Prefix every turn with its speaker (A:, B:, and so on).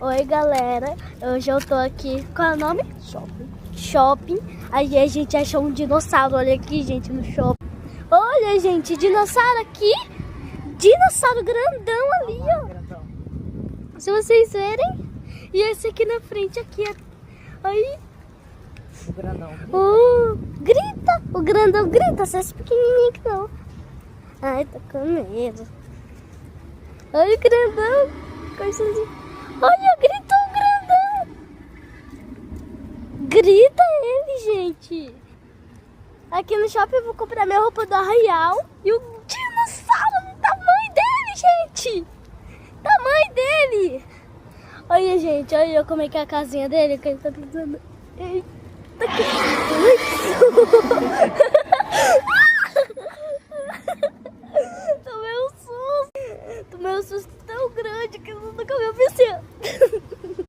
A: Oi, galera. Hoje eu tô aqui. Qual é o nome? Shopping. Aí a gente achou um dinossauro. Olha aqui, gente, no shopping. Olha, gente, dinossauro aqui. Dinossauro grandão ali, ó. Se vocês verem. E esse aqui na frente, aqui. Aí.
B: O grandão.
A: Grita. O grandão grita. Só esse pequenininho que não. Ai, tô com medo. Olha o grandão. Coisinha. Olha, gritou o grandão. Grita ele, gente. Aqui no shopping eu vou comprar minha roupa do Arraial. E o dinossauro do tamanho dele, gente. Tamanho dele. Olha, gente, olha como é que é a casinha dele. Que ele tá pisando. Eita, Tomei um susto tão grande que eu nunca vi a piscina.